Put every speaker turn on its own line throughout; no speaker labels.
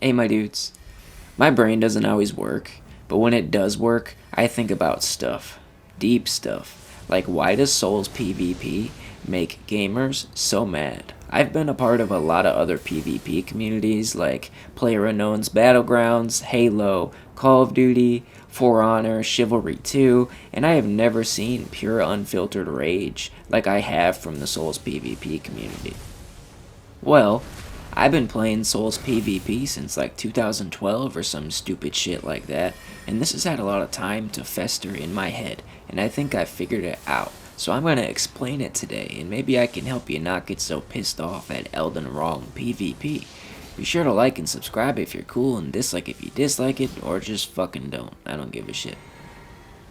Hey, my dudes. My brain doesn't always work, but when it does work, I think about stuff. Deep stuff. Like, why does Souls PvP make gamers so mad? I've been a part of a lot of other PvP communities like PlayerUnknown's Battlegrounds, Halo, Call of Duty, For Honor, Chivalry 2, and I have never seen pure unfiltered rage like I have from the Souls PvP community. Well, I've been playing Souls PvP since like 2012 or some stupid shit like that, and this has had a lot of time to fester in my head, and I think I figured it out. So I'm gonna explain it today, and maybe I can help you not get so pissed off at Elden Ring PVP. Be sure to like and subscribe if you're cool, and dislike if you dislike it, or just fucking don't. I don't give a shit.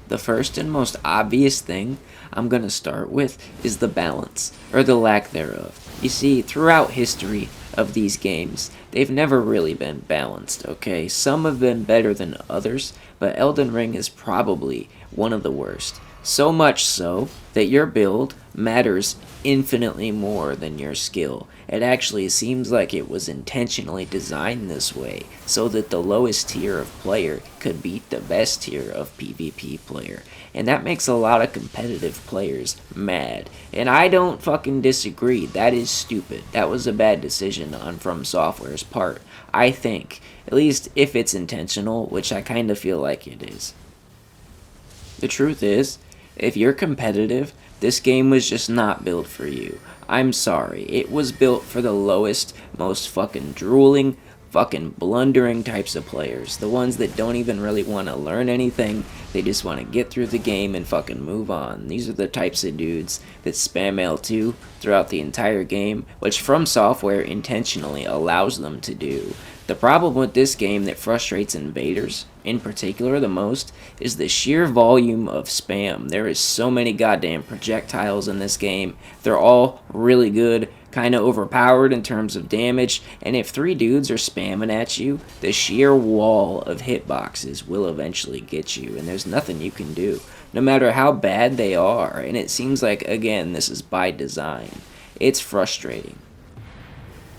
The first and most obvious thing I'm going to start with is the balance, or the lack thereof. You see, throughout history of these games, they've never really been balanced, okay? Some have been better than others, but Elden Ring is probably one of the worst. So much so that your build matters infinitely more than your skill. It actually seems like it was intentionally designed this way so that the lowest tier of player could beat the best tier of PvP player. And that makes a lot of competitive players mad. And I don't fucking disagree. That is stupid. That was a bad decision on From Software's part. I think. At least if it's intentional, which I kind of feel like it is. The truth is, if you're competitive, this game was just not built for you. I'm sorry. It was built for the lowest, most fucking drooling, fucking blundering types of players. The ones that don't even really want to learn anything. They just want to get through the game and fucking move on. These are the types of dudes that spam L2 throughout the entire game, which From Software intentionally allows them to do. The problem with this game that frustrates invaders, in particular the most, is the sheer volume of spam. There is so many goddamn projectiles in this game. They're all really good, kind of overpowered in terms of damage, and if three dudes are spamming at you, the sheer wall of hitboxes will eventually get you, and there's nothing you can do, no matter how bad they are, and it seems like, again, this is by design. It's frustrating.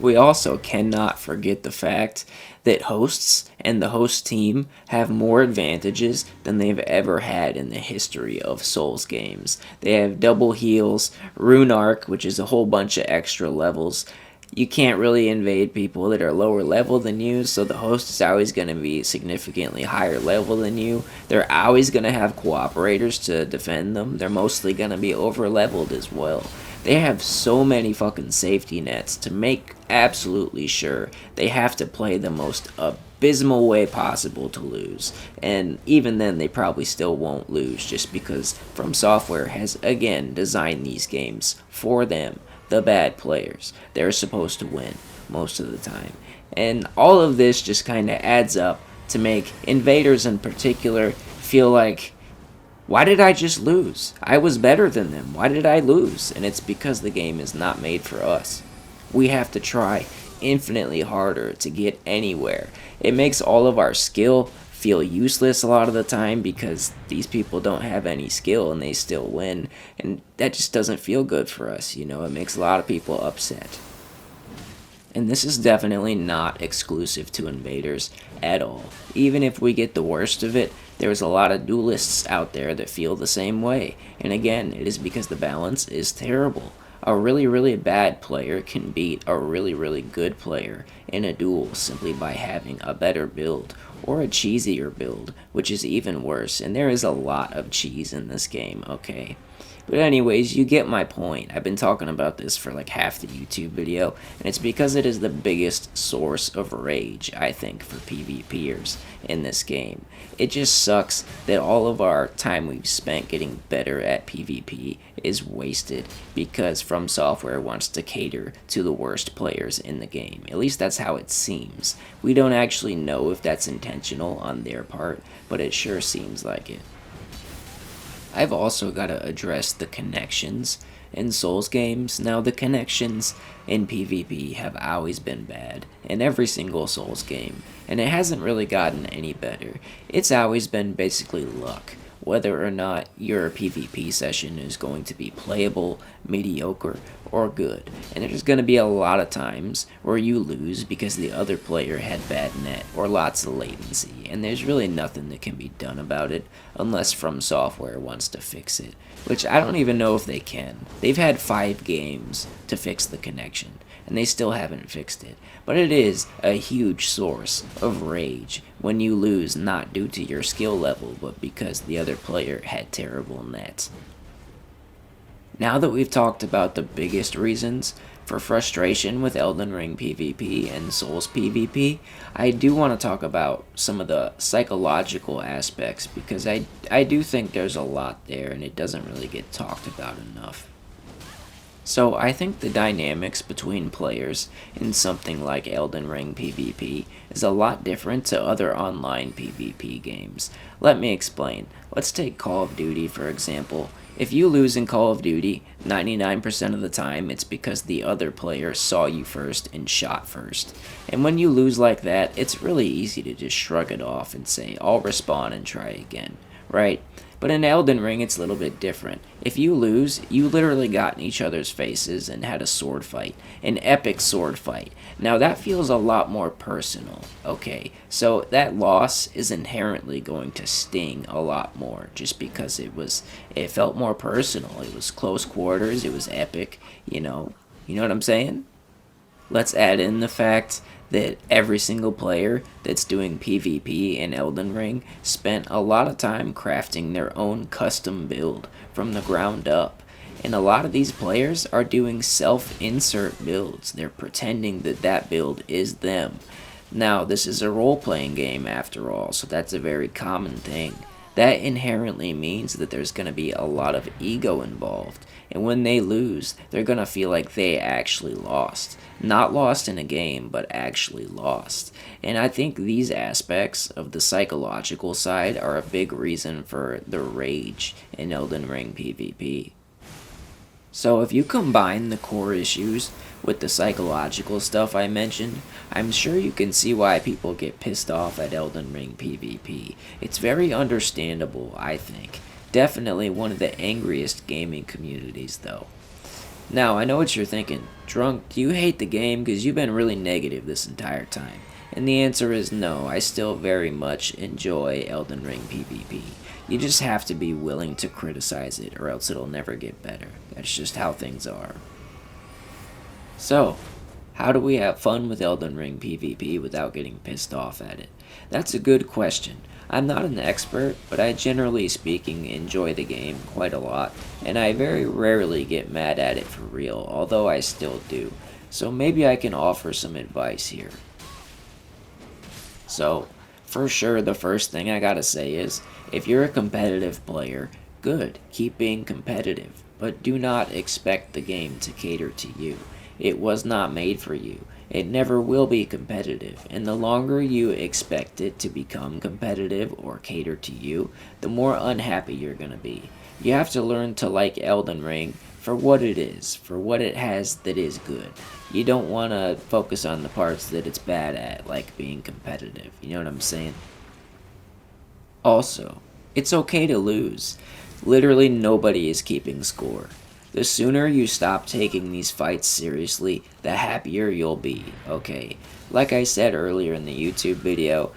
We also cannot forget the fact that hosts and the host team have more advantages than they've ever had in the history of Souls games. They have double heals, Rune Arc, which is a whole bunch of extra levels. You can't really invade people that are lower level than you, so the host is always going to be significantly higher level than you. They're always going to have cooperators to defend them. They're mostly going to be over leveled as well. They have so many fucking safety nets to make absolutely sure they have to play the most abysmal way possible to lose. And even then, they probably still won't lose just because From Software has, again, designed these games for them, the bad players. They're supposed to win most of the time. And all of this just kind of adds up to make invaders in particular feel like, why did I just lose? I was better than them. Why did I lose? And it's because the game is not made for us. We have to try infinitely harder to get anywhere. It makes all of our skill feel useless a lot of the time because these people don't have any skill and they still win. And that just doesn't feel good for us, you know? It makes a lot of people upset. And this is definitely not exclusive to invaders at all. Even if we get the worst of it, there's a lot of duelists out there that feel the same way. And again, it is because the balance is terrible. A really, really bad player can beat a really, really good player in a duel simply by having a better build or a cheesier build, which is even worse. And there is a lot of cheese in this game, okay? But anyways, you get my point. I've been talking about this for like half the YouTube video, and it's because it is the biggest source of rage, I think, for PvPers in this game. It just sucks that all of our time we've spent getting better at PvP is wasted because From Software wants to cater to the worst players in the game. At least that's how it seems. We don't actually know if that's intentional on their part, but it sure seems like it. I've also got to address the connections in Souls games. Now, the connections in PvP have always been bad in every single Souls game, and it hasn't really gotten any better. It's always been basically luck. whether or not your PvP session is going to be playable, mediocre, or good. And there's going to be a lot of times where you lose because the other player had bad net or lots of latency, and there's really nothing that can be done about it unless From Software wants to fix it, which I don't even know if they can. They've had 5 games to fix the connection, and they still haven't fixed it. But it is a huge source of rage when you lose not due to your skill level, but because the other player had terrible nets. Now that we've talked about the biggest reasons for frustration with Elden Ring PvP and Souls PvP, I do want to talk about some of the psychological aspects, because I do think there's a lot there and it doesn't really get talked about enough. So I think the dynamics between players in something like Elden Ring PvP is a lot different to other online PvP games. Let me explain. Let's take Call of Duty for example. If you lose in Call of Duty, 99% of the time it's because the other player saw you first and shot first. And when you lose like that, it's really easy to just shrug it off and say, I'll respawn and try again, right? But in Elden Ring, it's a little bit different. If you lose, you literally got in each other's faces and had a sword fight. An epic sword fight. Now that feels a lot more personal, okay? So that loss is inherently going to sting a lot more just because it felt more personal. It was close quarters, it was epic, you know? You know what I'm saying? Let's add in the fact that every single player that's doing PvP in Elden Ring spent a lot of time crafting their own custom build from the ground up. And a lot of these players are doing self-insert builds. They're pretending that that build is them. Now, this is a role-playing game after all, so that's a very common thing. That inherently means that there's going to be a lot of ego involved. And when they lose, they're going to feel like they actually lost. Not lost in a game, but actually lost. And I think these aspects of the psychological side are a big reason for the rage in Elden Ring PvP. So if you combine the core issues with the psychological stuff I mentioned, I'm sure you can see why people get pissed off at Elden Ring PvP. It's very understandable, I think. Definitely one of the angriest gaming communities, though. Now, I know what you're thinking. Drunk, do you hate the game because you've been really negative this entire time? And the answer is no, I still very much enjoy Elden Ring PvP. You just have to be willing to criticize it or else it'll never get better. That's just how things are. So, how do we have fun with Elden Ring PvP without getting pissed off at it? That's a good question. I'm not an expert, but I generally speaking enjoy the game quite a lot, and I very rarely get mad at it for real, although I still do. So maybe I can offer some advice here. So, for sure, the first thing I gotta say is, if you're a competitive player, good, keep being competitive, but do not expect the game to cater to you. It was not made for you. It never will be competitive, and the longer you expect it to become competitive or cater to you, the more unhappy you're gonna be. You have to learn to like Elden Ring for what it is, for what it has that is good. You don't want to focus on the parts that it's bad at, like being competitive. You know what I'm saying? Also, it's okay to lose. Literally nobody is keeping score. The sooner you stop taking these fights seriously, the happier you'll be, okay? Like I said earlier in the YouTube video,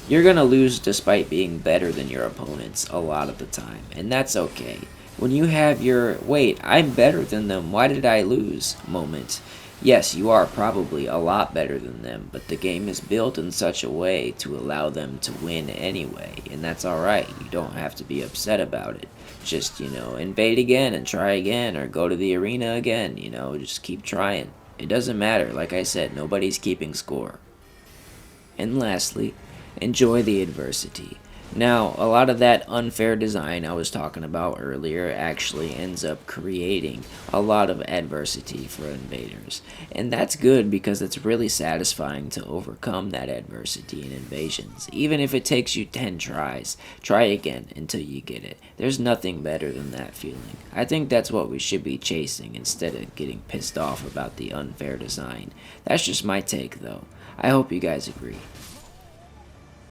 you're gonna lose despite being better than your opponents a lot of the time, and that's okay. When you have your, wait, I'm better than them, why did I lose moment, yes, you are probably a lot better than them, but the game is built in such a way to allow them to win anyway, and that's alright, you don't have to be upset about it. Just, invade again and try again, or go to the arena again, just keep trying. It doesn't matter, like I said, nobody's keeping score. And lastly, enjoy the adversity. Now, a lot of that unfair design I was talking about earlier actually ends up creating a lot of adversity for invaders. And that's good because it's really satisfying to overcome that adversity in invasions. Even if it takes you 10 tries, try again until you get it. There's nothing better than that feeling. I think that's what we should be chasing instead of getting pissed off about the unfair design. That's just my take though. I hope you guys agree.